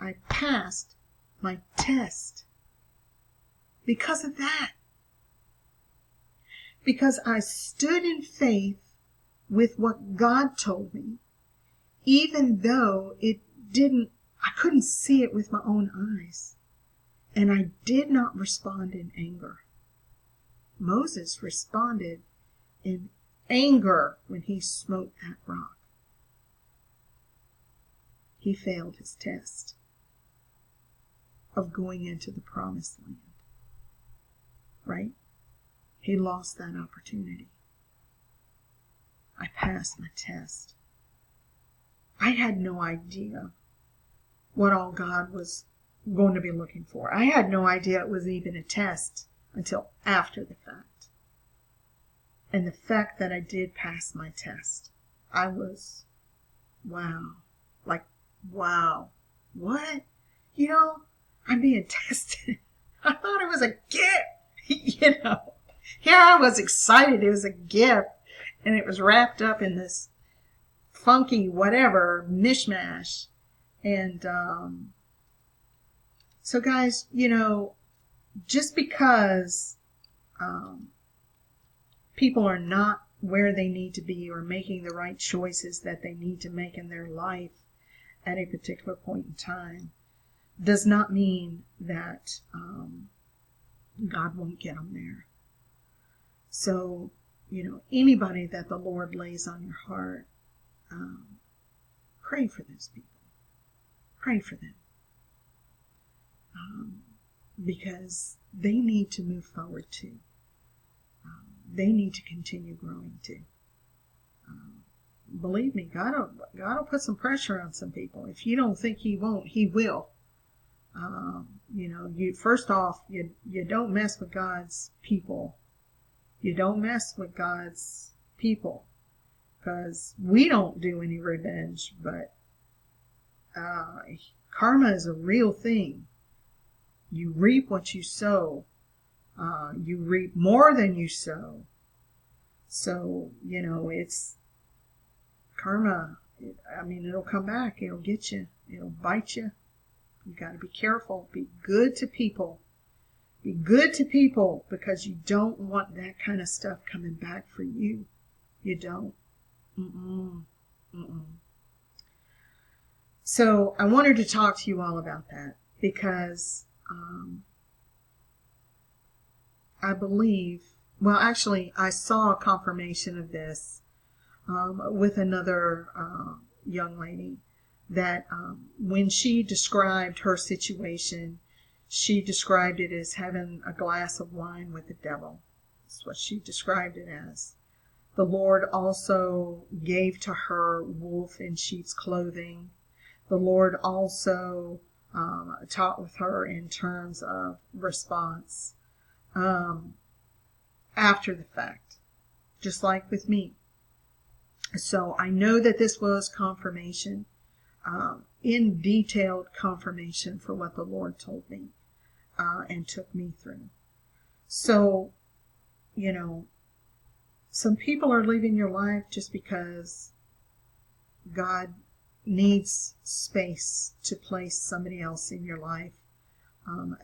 I passed my test. Because of that. Because I stood in faith with what God told me, even though I couldn't see it with my own eyes. And I did not respond in anger. Moses responded in anger when he smote that rock. He failed his test of going into the promised land. Right? He lost that opportunity. I passed my test. I had no idea what all God was going to be looking for. I had no idea it was even a test until after the fact. And the fact that I did pass my test, I was, wow. Like, wow. What? I'm being tested. I thought it was a gift. Here I was excited. It was a gift. And it was wrapped up in this funky whatever mishmash. And so guys, just because people are not where they need to be or making the right choices that they need to make in their life at a particular point in time does not mean that God won't get them there. So, anybody that the Lord lays on your heart, pray for those people. Pray for them. Because they need to move forward too. They need to continue growing too. Believe me, God will put some pressure on some people. If you don't think He won't, He will. First off, you don't mess with God's people. You don't mess with God's people, because we don't do any revenge, but karma is a real thing. You reap what you sow. You reap more than you sow. So, it's karma. It'll come back. It'll get you. It'll bite you. You got to be careful. Be good to people. Be good to people, because you don't want that kind of stuff coming back for you. You don't. So I wanted to talk to you all about that, because I believe, I saw a confirmation of this with another young lady, that when she described her situation, she described it as having a glass of wine with the devil. That's what she described it as. The Lord also gave to her wolf in sheep's clothing. The Lord also taught with her in terms of response after the fact, just like with me. So I know that this was confirmation, in detailed confirmation for what the Lord told me and took me through. So, some people are leaving your life just because God needs space to place somebody else in your life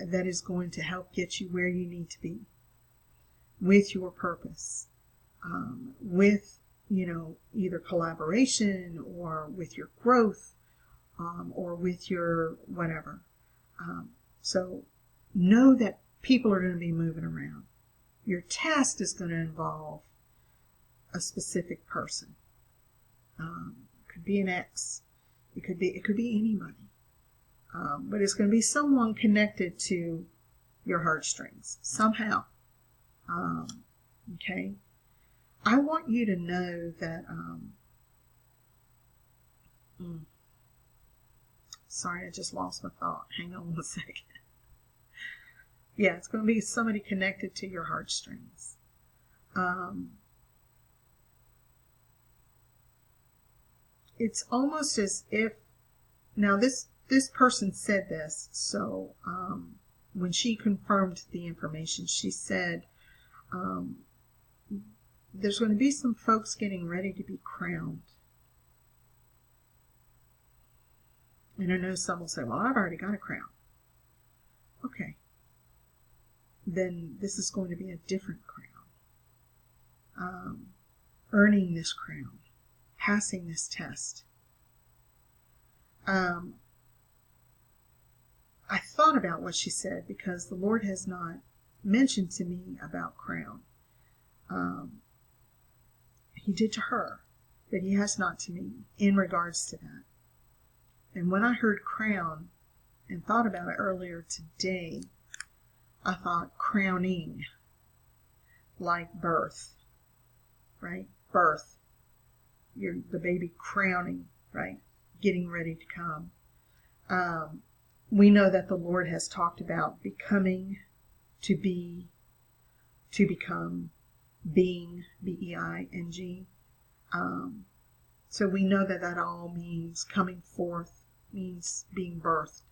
that is going to help get you where you need to be with your purpose, with either collaboration or with your growth, or with your whatever. So know that people are going to be moving around. Your test is going to involve a specific person. It could be an ex. It could be anybody. But it's going to be someone connected to your heartstrings somehow. Okay. I want you to know that. Sorry, I just lost my thought. Hang on 1 second. Yeah, it's going to be somebody connected to your heartstrings. It's almost as if, now this person said this, so when she confirmed the information, she said there's going to be some folks getting ready to be crowned. And I know some will say, well, I've already got a crown. Okay. Then this is going to be a different crown. Earning this crown. Passing this test. I thought about what she said, because the Lord has not mentioned to me about crown. He did to her, but He has not to me in regards to that. And when I heard crown and thought about it earlier today, I thought crowning, like birth, right? Birth. You're the baby crowning, right? Getting ready to come. We know that the Lord has talked about becoming, to be, to become, being, B-E-I-N-G. So we know that that all means coming forth, means being birthed.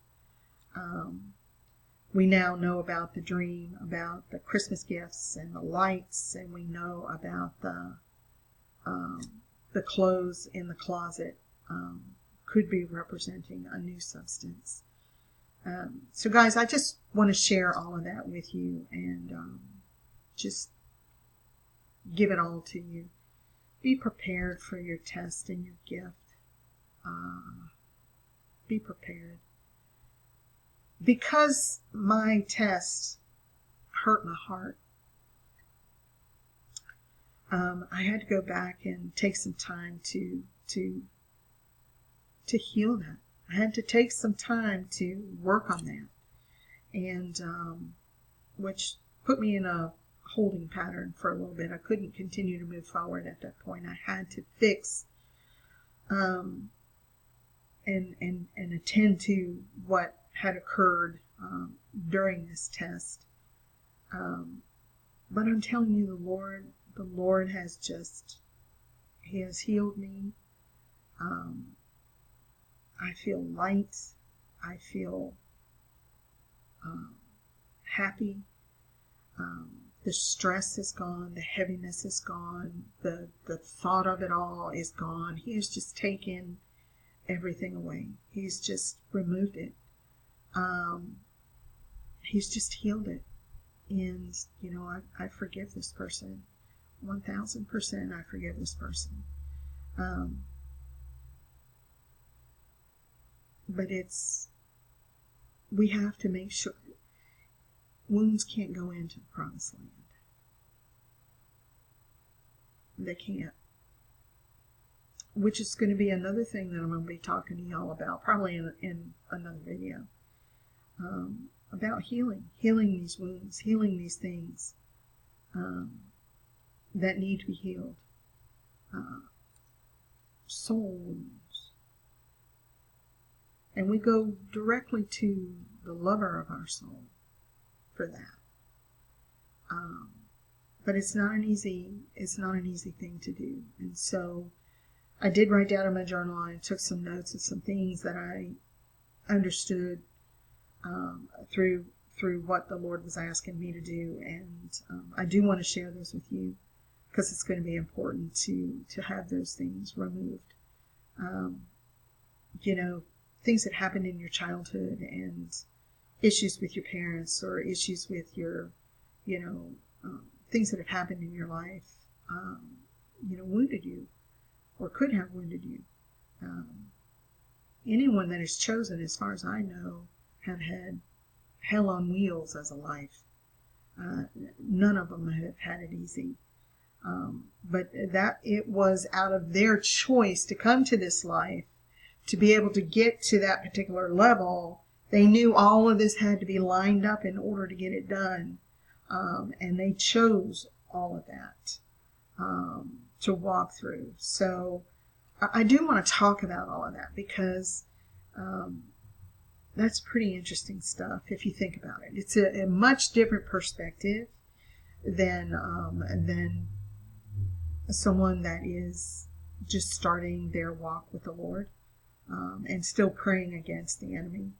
We now know about the dream, about the Christmas gifts and the lights, and we know about the clothes in the closet could be representing a new substance. So guys, I just want to share all of that with you and just give it all to you. Be prepared for your test and your gift. Be prepared. Because my test hurt my heart. I had to go back and take some time to heal that. I had to take some time to work on that, and which put me in a holding pattern for a little bit. I couldn't continue to move forward at that point. I had to fix and attend to what had occurred during this test. But I'm telling you, the Lord has He has healed me. I feel light. I feel happy. The stress is gone. The heaviness is gone. The thought of it all is gone. He has just taken everything away. He's just removed it. He's just healed it. And, I forgive this person. 1,000% I forgive this person. But we have to make sure wounds can't go into the promised land. They can't. Which is going to be another thing that I'm going to be talking to y'all about, probably in another video. About healing these wounds, healing these things that need to be healed. Soul wounds. And we go directly to the lover of our soul for that. But it's not an easy thing to do. And so I did write down in my journal, I took some notes of some things that I understood through what the Lord was asking me to do. And I do want to share those with you because it's going to be important to have those things removed. Things that happened in your childhood and issues with your parents or issues with your, things that have happened in your life, wounded you or could have wounded you. Anyone that is chosen, as far as I know, have had hell on wheels as a life. None of them have had it easy. But that it was out of their choice to come to this life, to be able to get to that particular level. They knew all of this had to be lined up in order to get it done. And they chose all of that to walk through. So I do want to talk about all of that because that's pretty interesting stuff if you think about it. It's a much different perspective than someone that is just starting their walk with the Lord and still praying against the enemy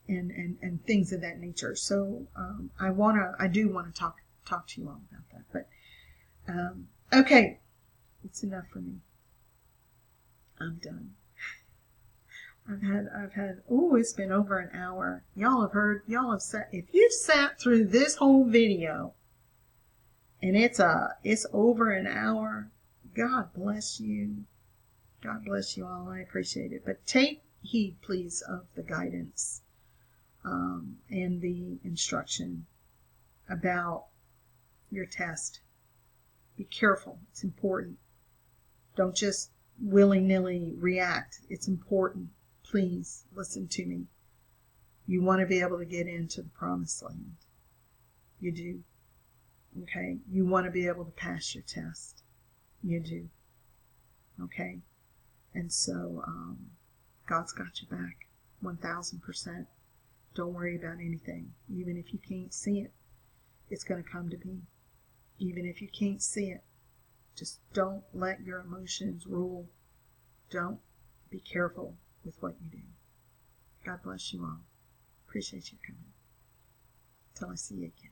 and things of that nature. So I do want to talk to you all about that. But okay, it's enough for me. I'm done. I've had, it's been over an hour. Y'all have sat, if you've sat through this whole video and it's over an hour, God bless you. God bless you all. I appreciate it. But take heed, please, of the guidance and the instruction about your test. Be careful. It's important. Don't just willy-nilly react. It's important. Please listen to me. You want to be able to get into the promised land. You do. Okay? You want to be able to pass your test. You do. Okay? And so God's got your back 1,000%. Don't worry about anything. Even if you can't see it, it's going to come to be. Even if you can't see it, just don't let your emotions rule. Don't. Be careful with what you do. God bless you all. Appreciate you coming. Till I see you again.